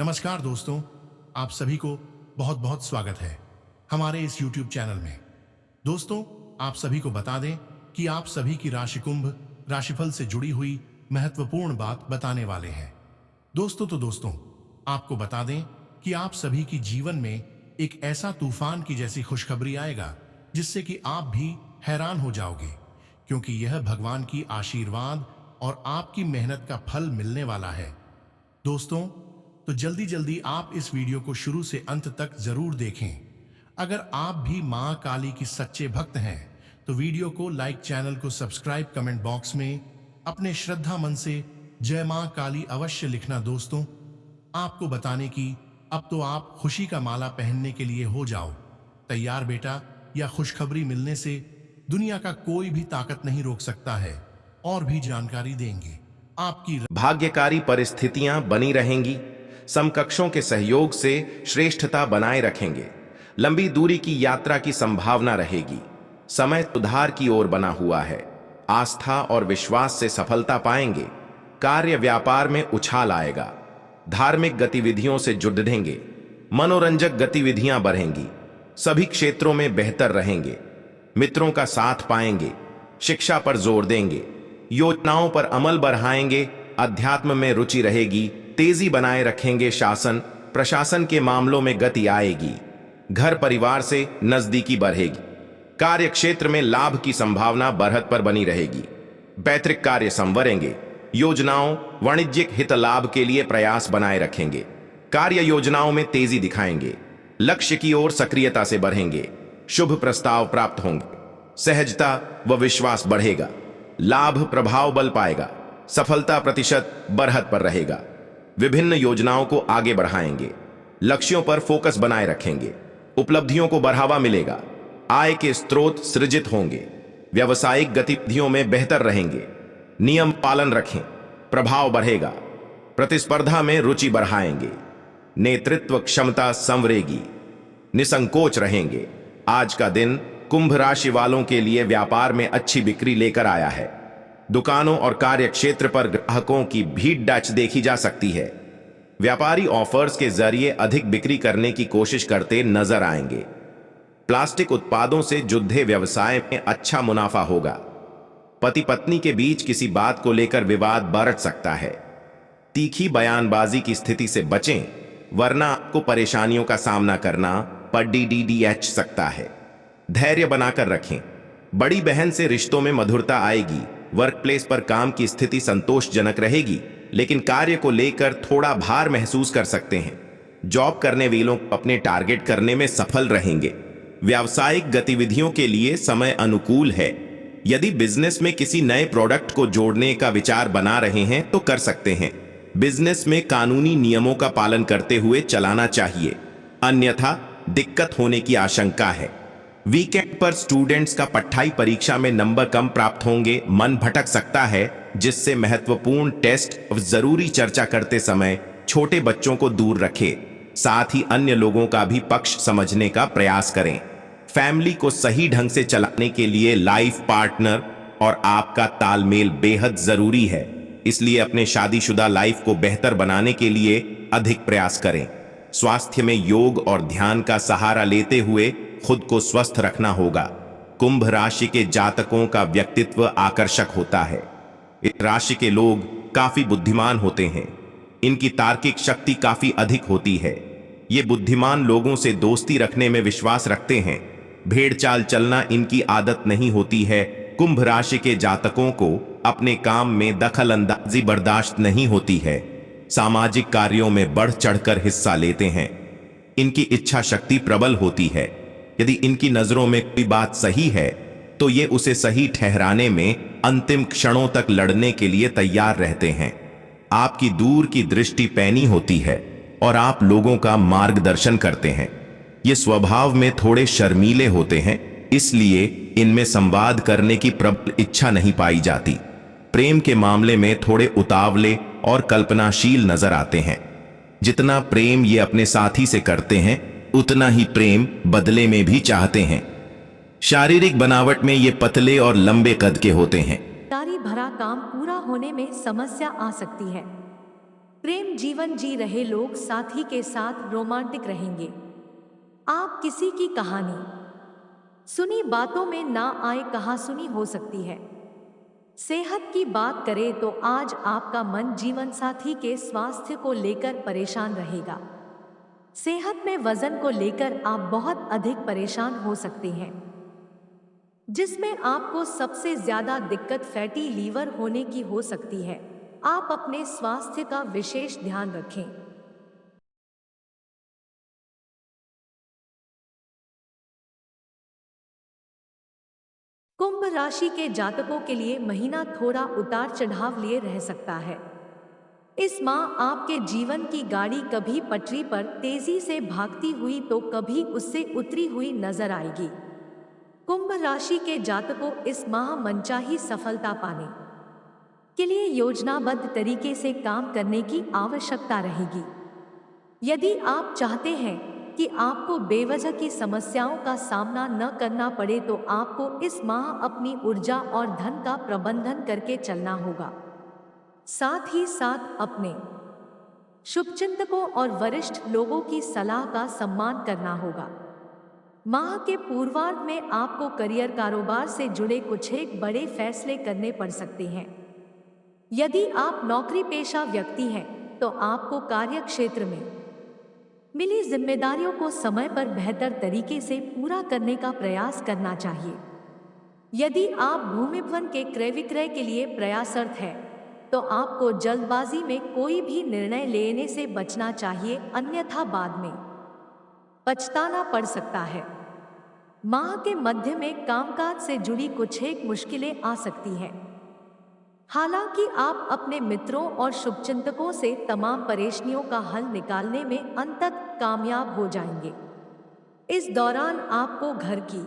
नमस्कार दोस्तों, आप सभी को बहुत बहुत स्वागत है हमारे इस YouTube चैनल में। दोस्तों, आप सभी को बता दें कि आप सभी की राशि कुंभ राशिफल से जुड़ी हुई महत्वपूर्ण बात बताने वाले हैं। दोस्तों, आपको बता दें कि आप सभी की जीवन में एक ऐसा तूफान की जैसी खुशखबरी आएगा जिससे कि आप भी हैरान हो जाओगे, क्योंकि यह भगवान की आशीर्वाद और आपकी मेहनत का फल मिलने वाला है। दोस्तों, तो जल्दी जल्दी आप इस वीडियो को शुरू से अंत तक जरूर देखें। अगर आप भी मां काली की सच्चे भक्त हैं तो वीडियो को लाइक, चैनल को सब्सक्राइब, कमेंट बॉक्स में अपने श्रद्धा मन से जय मां काली अवश्य लिखना। दोस्तों, आपको बताने की अब तो आप खुशी का माला पहनने के लिए हो जाओ तैयार बेटा। या खुशखबरी मिलने से दुनिया का कोई भी ताकत नहीं रोक सकता है। और भी जानकारी देंगे आपकी भाग्यकारी परिस्थितियां बनी रहेंगी। समकक्षों के सहयोग से श्रेष्ठता बनाए रखेंगे। लंबी दूरी की यात्रा की संभावना रहेगी। समय सुधार की ओर बना हुआ है। आस्था और विश्वास से सफलता पाएंगे। कार्य व्यापार में उछाल आएगा। धार्मिक गतिविधियों से जुड़ेंगे। मनोरंजक गतिविधियां बढ़ेंगी। सभी क्षेत्रों में बेहतर रहेंगे। मित्रों का साथ पाएंगे। शिक्षा पर जोर देंगे। योजनाओं पर अमल बढ़ाएंगे। अध्यात्म में रुचि रहेगी। तेजी बनाए रखेंगे। शासन प्रशासन के मामलों में गति आएगी। घर परिवार से नजदीकी बढ़ेगी। कार्य क्षेत्र में लाभ की संभावना बढ़त पर बनी रहेगी। पैतृक कार्य संवरेंगे। योजनाओं वाणिज्यिक हित लाभ के लिए प्रयास बनाए रखेंगे। कार्य योजनाओं में तेजी दिखाएंगे। लक्ष्य की ओर सक्रियता से बढ़ेंगे। शुभ प्रस्ताव प्राप्त होंगे। सहजता व विश्वास बढ़ेगा। लाभ प्रभाव बल पाएगा। सफलता प्रतिशत बढ़त पर रहेगा। विभिन्न योजनाओं को आगे बढ़ाएंगे। लक्ष्यों पर फोकस बनाए रखेंगे। उपलब्धियों को बढ़ावा मिलेगा। आय के स्रोत सृजित होंगे। व्यावसायिक गतिविधियों में बेहतर रहेंगे। नियम पालन रखें। प्रभाव बढ़ेगा। प्रतिस्पर्धा में रुचि बढ़ाएंगे। नेतृत्व क्षमता संवरेगी। निसंकोच रहेंगे। आज का दिन कुंभ राशि वालों के लिए व्यापार में अच्छी बिक्री लेकर आया है। दुकानों और कार्य क्षेत्र पर ग्राहकों की भीड़ डच देखी जा सकती है। व्यापारी ऑफर्स के जरिए अधिक बिक्री करने की कोशिश करते नजर आएंगे। प्लास्टिक उत्पादों से जुड़े व्यवसाय में अच्छा मुनाफा होगा। पति पत्नी के बीच किसी बात को लेकर विवाद बढ़ सकता है। तीखी बयानबाजी की स्थिति से बचें, वरना आपको परेशानियों का सामना करना पड़ सकता है। धैर्य बनाकर रखें। बड़ी बहन से रिश्तों में मधुरता आएगी। वर्क प्लेस पर काम की स्थिति संतोषजनक रहेगी, लेकिन कार्य को लेकर थोड़ा भार महसूस कर सकते हैं। जॉब करने वालों अपने टारगेट करने में सफल रहेंगे। व्यावसायिक गतिविधियों के लिए समय अनुकूल है। यदि बिजनेस में किसी नए प्रोडक्ट को जोड़ने का विचार बना रहे हैं तो कर सकते हैं। बिजनेस में कानूनी नियमों का पालन करते हुए चलाना चाहिए, अन्यथा दिक्कत होने की आशंका है। वीकेंड पर स्टूडेंट्स का पढ़ाई परीक्षा में नंबर कम प्राप्त होंगे। मन भटक सकता है, जिससे महत्वपूर्ण टेस्ट और जरूरी चर्चा करते समय छोटे बच्चों को दूर रखें। साथ ही अन्य लोगों का भी पक्ष समझने का प्रयास करें। फैमिली को सही ढंग से चलाने के लिए लाइफ पार्टनर और आपका तालमेल बेहद जरूरी है। इसलिए अपने शादीशुदा लाइफ को बेहतर बनाने के लिए अधिक प्रयास करें। स्वास्थ्य में योग और ध्यान का सहारा लेते हुए खुद को स्वस्थ रखना होगा। कुंभ राशि के जातकों का व्यक्तित्व आकर्षक होता है। इस राशि के लोग काफी बुद्धिमान होते हैं। इनकी तार्किक शक्ति काफी अधिक होती है। ये बुद्धिमान लोगों से दोस्ती रखने में विश्वास रखते हैं। भेड़ चाल चलना इनकी आदत नहीं होती है। कुंभ राशि के जातकों को अपने काम में दखल अंदाजी बर्दाश्त नहीं होती है। सामाजिक कार्यों में बढ़ चढ़कर हिस्सा लेते हैं। इनकी इच्छा शक्ति प्रबल होती है। यदि इनकी नजरों में कोई बात सही है तो ये उसे सही ठहराने में अंतिम क्षणों तक लड़ने के लिए तैयार रहते हैं। आपकी दूर की दृष्टि पैनी होती है और आप लोगों का मार्गदर्शन करते हैं। ये स्वभाव में थोड़े शर्मीले होते हैं, इसलिए इनमें संवाद करने की प्रबल इच्छा नहीं पाई जाती। प्रेम के मामले में थोड़े उतावले और कल्पनाशील नजर आते हैं। जितना प्रेम ये अपने साथी से करते हैं, उतना ही प्रेम बदले में भी चाहते हैं। शारीरिक बनावट में ये पतले और लंबे कद के होते हैं। तारी भरा काम पूरा होने में समस्या आ सकती है। प्रेम जीवन जी रहे लोग साथी के साथ रोमांटिक रहेंगे। आप किसी की कहानी सुनी बातों में ना आए कहासुनी हो सकती है। सेहत की बात करें तो आज आपका मन जीवन साथी के स्वास्थ्य को लेकर परेशान रहेगा। सेहत में वजन को लेकर आप बहुत अधिक परेशान हो सकते हैं, जिसमें आपको सबसे ज्यादा दिक्कत फैटी लीवर होने की हो सकती है। आप अपने स्वास्थ्य का विशेष ध्यान रखें। कुंभ राशि के जातकों के लिए महीना थोड़ा उतार चढ़ाव लिए रह सकता है। इस माह आपके जीवन की गाड़ी कभी पटरी पर तेजी से भागती हुई तो कभी उससे उतरी हुई नजर आएगी। कुंभ राशि के जातकों इस माह मनचाही सफलता पाने के लिए योजनाबद्ध तरीके से काम करने की आवश्यकता रहेगी। यदि आप चाहते हैं कि आपको बेवजह की समस्याओं का सामना न करना पड़े तो आपको इस माह अपनी ऊर्जा और धन का प्रबंधन करके चलना होगा। साथ ही साथ अपने शुभचिंतकों और वरिष्ठ लोगों की सलाह का सम्मान करना होगा। माह के पूर्वार्ध में आपको करियर कारोबार से जुड़े कुछ एक बड़े फैसले करने पड़ सकते हैं। यदि आप नौकरी पेशा व्यक्ति हैं तो आपको कार्य क्षेत्र में मिली जिम्मेदारियों को समय पर बेहतर तरीके से पूरा करने का प्रयास करना चाहिए। यदि आप भूमिभवन के क्रय विक्रय के लिए प्रयासरत हैं तो आपको जल्दबाजी में कोई भी निर्णय लेने से बचना चाहिए, अन्यथा बाद में पछताना पड़ सकता है। माह के मध्य में कामकाज से जुड़ी कुछ एक मुश्किलें आ सकती हैं। हालांकि आप अपने मित्रों और शुभचिंतकों से तमाम परेशानियों का हल निकालने में अंततः कामयाब हो जाएंगे। इस दौरान आपको घर की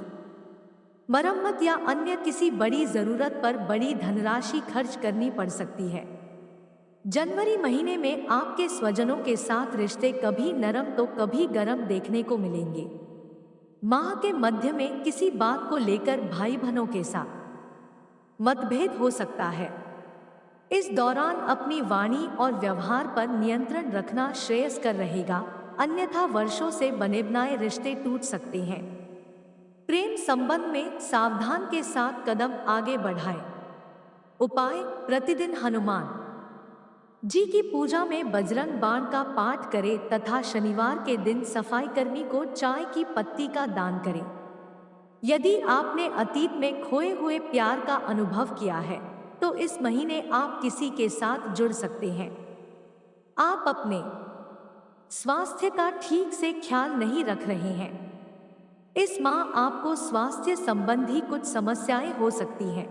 मरम्मत या अन्य किसी बड़ी जरूरत पर बड़ी धनराशि खर्च करनी पड़ सकती है। जनवरी महीने में आपके स्वजनों के साथ रिश्ते कभी नरम तो कभी गरम देखने को मिलेंगे। माह के मध्य में किसी बात को लेकर भाई बहनों के साथ मतभेद हो सकता है। इस दौरान अपनी वाणी और व्यवहार पर नियंत्रण रखना श्रेयस्कर रहेगा, अन्यथा वर्षों से बने बनाए रिश्ते टूट सकते हैं। प्रेम संबंध में सावधान के साथ कदम आगे बढ़ाएं। उपाय: प्रतिदिन हनुमान जी की पूजा में बजरंग बाण का पाठ करें तथा शनिवार के दिन सफाई कर्मी को चाय की पत्ती का दान करें। यदि आपने अतीत में खोए हुए प्यार का अनुभव किया है तो इस महीने आप किसी के साथ जुड़ सकते हैं। आप अपने स्वास्थ्य का ठीक से ख्याल नहीं रख रहे हैं। इस माह आपको स्वास्थ्य संबंधी कुछ समस्याएं हो सकती हैं।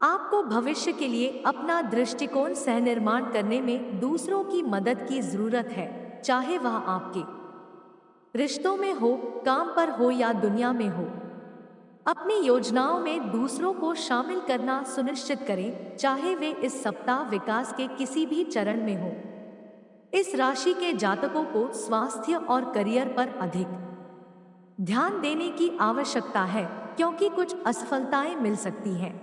आपको भविष्य के लिए अपना दृष्टिकोण सहनिर्माण करने में दूसरों की मदद की जरूरत है, चाहे वह आपके रिश्तों में हो, काम पर हो या दुनिया में हो। अपनी योजनाओं में दूसरों को शामिल करना सुनिश्चित करें, चाहे वे इस सप्ताह विकास के किसी भी चरण में हो। इस राशि के जातकों को स्वास्थ्य और करियर पर अधिक ध्यान देने की आवश्यकता है, क्योंकि कुछ असफलताएं मिल सकती हैं।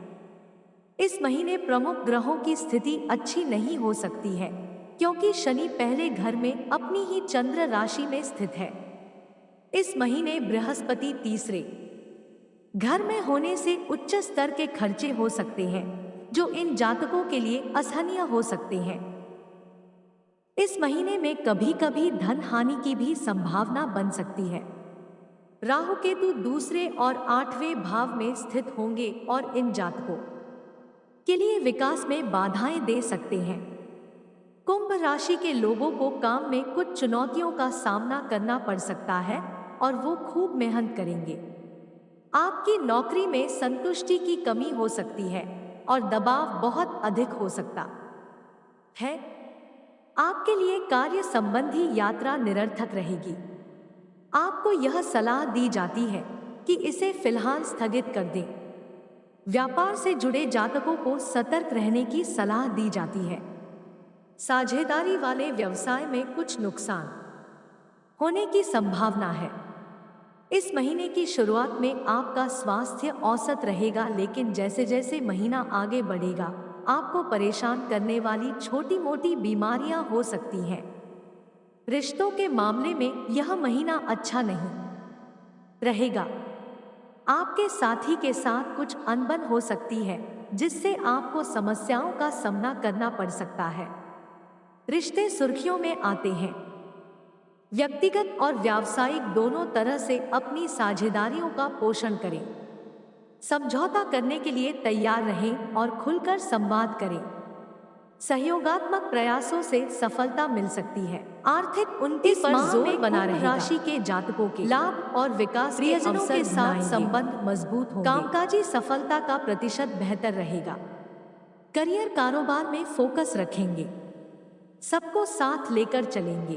इस महीने प्रमुख ग्रहों की स्थिति अच्छी नहीं हो सकती है, क्योंकि शनि पहले घर में अपनी ही चंद्र राशि में स्थित है। इस महीने बृहस्पति तीसरे घर में होने से उच्च स्तर के खर्चे हो सकते हैं, जो इन जातकों के लिए असहनीय हो सकते हैं। इस महीने में कभी कभी धन हानि की भी संभावना बन सकती है। राहु केतु दूसरे और 8वें भाव में स्थित होंगे और इन जातकों के लिए विकास में बाधाएं दे सकते हैं। कुंभ राशि के लोगों को काम में कुछ चुनौतियों का सामना करना पड़ सकता है और वो खूब मेहनत करेंगे। आपकी नौकरी में संतुष्टि की कमी हो सकती है और दबाव बहुत अधिक हो सकता है। आपके लिए कार्य संबंधी यात्रा निरर्थक रहेगी। आपको यह सलाह दी जाती है कि इसे फिलहाल स्थगित कर दें। व्यापार से जुड़े जातकों को सतर्क रहने की सलाह दी जाती है। साझेदारी वाले व्यवसाय में कुछ नुकसान होने की संभावना है। इस महीने की शुरुआत में आपका स्वास्थ्य औसत रहेगा, लेकिन जैसे जैसे महीना आगे बढ़ेगा आपको परेशान करने वाली छोटी मोटी बीमारियां हो सकती हैं। रिश्तों के मामले में यह महीना अच्छा नहीं रहेगा। आपके साथी के साथ कुछ अनबन हो सकती है, जिससे आपको समस्याओं का सामना करना पड़ सकता है। रिश्ते सुर्खियों में आते हैं। व्यक्तिगत और व्यावसायिक दोनों तरह से अपनी साझेदारियों का पोषण करें। समझौता करने के लिए तैयार रहें और खुलकर संवाद करें। सहयोगात्मक प्रयासों से सफलता मिल सकती है। आर्थिक उन्नति पर जोर बना रहेगा। राशि के जातकों के लाभ और विकास के अवसर के साथ संबंध मजबूत होंगे। कामकाजी सफलता का प्रतिशत बेहतर रहेगा। करियर कारोबार में फोकस रखेंगे। सबको साथ लेकर चलेंगे।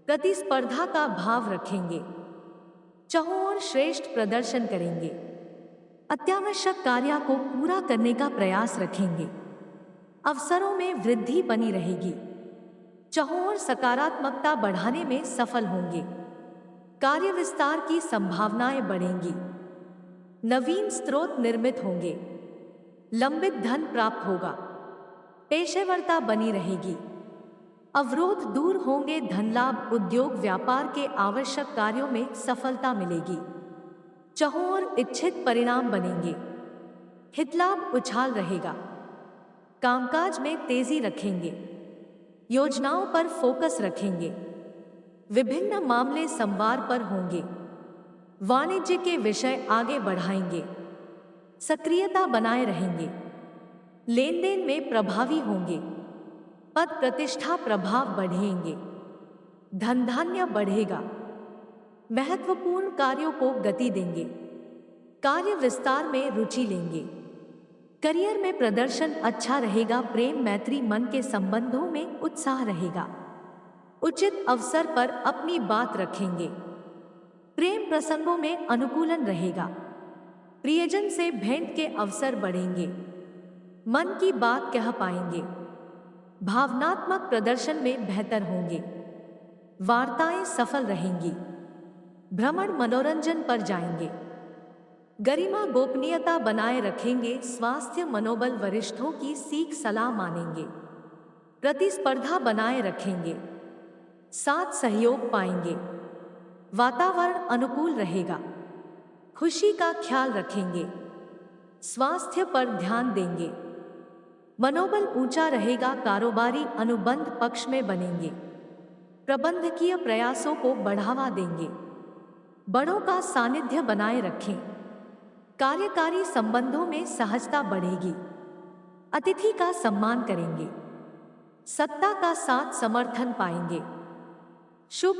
प्रतिस्पर्धा का भाव रखेंगे। चाहों और श्रेष्ठ प्रदर्शन करेंगे। अत्यावश्यक कार्य को पूरा करने का प्रयास रखेंगे। अवसरों में वृद्धि बनी रहेगी। चाहों और सकारात्मकता बढ़ाने में सफल होंगे। कार्य विस्तार की संभावनाएं बढ़ेंगी। नवीन स्रोत निर्मित होंगे। लंबित धन प्राप्त होगा। पेशेवरता बनी रहेगी। अवरोध दूर होंगे। धन लाभ, उद्योग व्यापार के आवश्यक कार्यों में सफलता मिलेगी। चाहों और इच्छित परिणाम बनेंगे। हितलाभ उछाल रहेगा। कामकाज में तेजी रखेंगे। योजनाओं पर फोकस रखेंगे। विभिन्न मामले संवाद पर होंगे। वाणिज्य के विषय आगे बढ़ाएंगे। सक्रियता बनाए रहेंगे। लेन देन में प्रभावी होंगे। पद प्रतिष्ठा प्रभाव बढ़ेंगे। धन धान्य बढ़ेगा। महत्वपूर्ण कार्यों को गति देंगे। कार्य विस्तार में रुचि लेंगे। करियर में प्रदर्शन अच्छा रहेगा। प्रेम मैत्री मन के संबंधों में उत्साह रहेगा। उचित अवसर पर अपनी बात रखेंगे। प्रेम प्रसंगों में अनुकूलन रहेगा। प्रियजन से भेंट के अवसर बढ़ेंगे। मन की बात कह पाएंगे। भावनात्मक प्रदर्शन में बेहतर होंगे। वार्ताएं सफल रहेंगी। भ्रमण मनोरंजन पर जाएंगे। गरिमा गोपनीयता बनाए रखेंगे। स्वास्थ्य मनोबल, वरिष्ठों की सीख सलाह मानेंगे। प्रतिस्पर्धा बनाए रखेंगे। साथ सहयोग पाएंगे। वातावरण अनुकूल रहेगा। खुशी का ख्याल रखेंगे। स्वास्थ्य पर ध्यान देंगे। मनोबल ऊंचा रहेगा। कारोबारी अनुबंध पक्ष में बनेंगे। प्रबंधकीय प्रयासों को बढ़ावा देंगे। बड़ों का सानिध्य बनाए रखें। कार्यकारी संबंधों में सहजता बढ़ेगी। अतिथि का सम्मान करेंगे। सत्ता का साथ समर्थन पाएंगे। शुभ